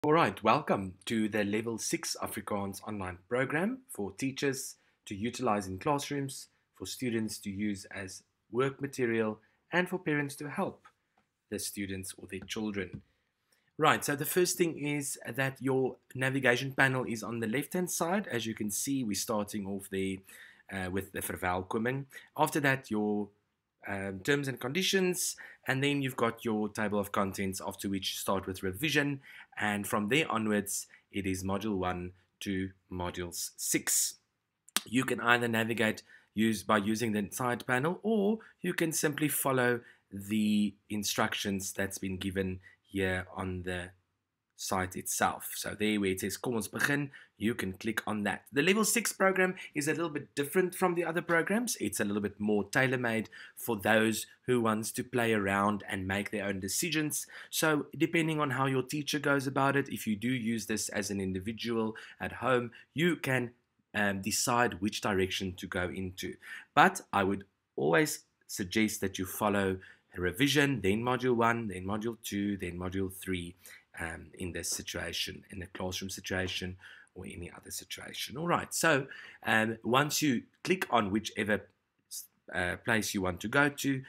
All right, welcome to the Level 6 Afrikaans online program for teachers to utilize in classrooms, for students to use as work material, and for parents to help their students or their children. Right, so the first thing is that your navigation panel is on the left-hand side. As you can see, we're starting off there with the verwelkoming. After that, your terms and conditions, and then you've got your table of contents, after which you start with revision, and from there onwards, it is Module 1 to Modules 6. You can either navigate by using the side panel, or you can simply follow the instructions that's been given here on the site itself. So there where it says Kom ons begin, you can click on that. The level 6 program is a little bit different from the other programs. It's a little bit more tailor-made for those who wants to play around and make their own decisions. So depending on how your teacher goes about it, if you do use this as an individual at home, you can decide which direction to go into. But I would always suggest that you follow a revision, then Module 1, then Module 2, then Module 3, in this situation, in a classroom situation or any other situation. All right, so once you click on whichever place you want to go to,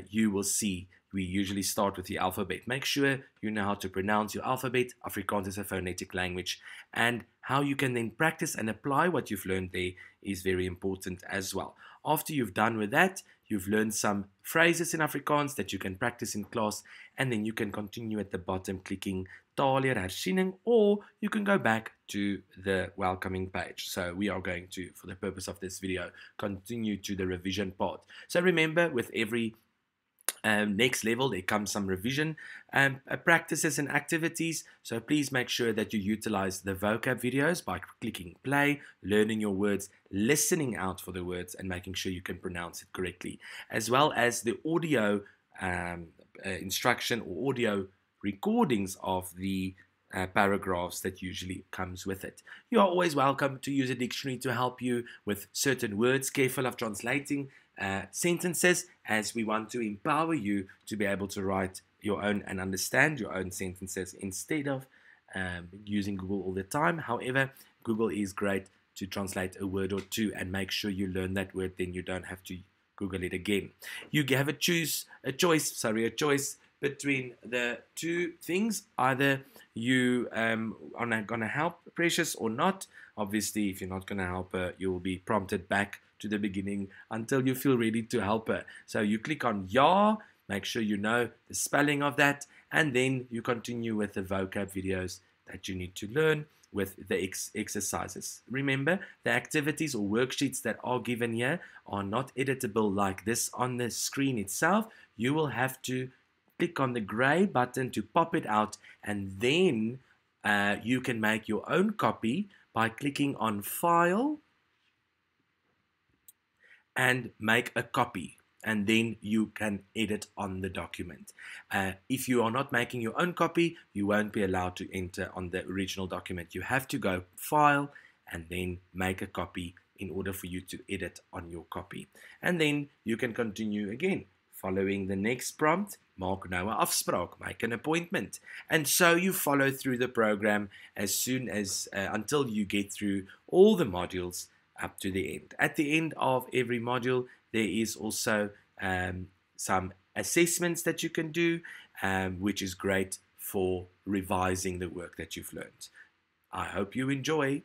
you will see we usually start with the alphabet. Make sure you know how to pronounce your alphabet. Afrikaans is a phonetic language, and how you can then practice and apply what you've learned there is very important as well. After you've done with that, you've learned some phrases in Afrikaans that you can practice in class, and then you can continue at the bottom clicking Taalleer Hersiening, or you can go back to the welcoming page. So we are going to, for the purpose of this video, continue to the revision part. So remember, with every next level, there comes some revision practices and activities. So please make sure that you utilize the vocab videos by clicking play, learning your words, listening out for the words, and making sure you can pronounce it correctly, as well as the audio instruction or audio recordings of the paragraphs that usually comes with it. You are always welcome to use a dictionary to help you with certain words. Careful of translating sentences, as we want to empower you to be able to write your own and understand your own sentences instead of using Google all the time. However, Google is great to translate a word or two and make sure you learn that word, then you don't have to Google it again. You have a choice between the two things. Either you are going to help Precious or not. Obviously, if you're not going to help her, you will be prompted back to the beginning until you feel ready to help her. So you click on Ja, make sure you know the spelling of that, and then you continue with the vocab videos that you need to learn with the exercises. Remember, the activities or worksheets that are given here are not editable like this on the screen itself. You will have to click on the gray button to pop it out, and then you can make your own copy by clicking on File and make a copy, and then you can edit on the document. If you are not making your own copy, you won't be allowed to enter on the original document. You have to go File and then make a copy in order for you to edit on your copy. And then you can continue again, following the next prompt. Maak nou 'n afspraak, make an appointment. And so you follow through the program as soon as until you get through all the modules up to the end. At the end of every module, there is also some assessments that you can do, which is great for revising the work that you've learned. I hope you enjoy.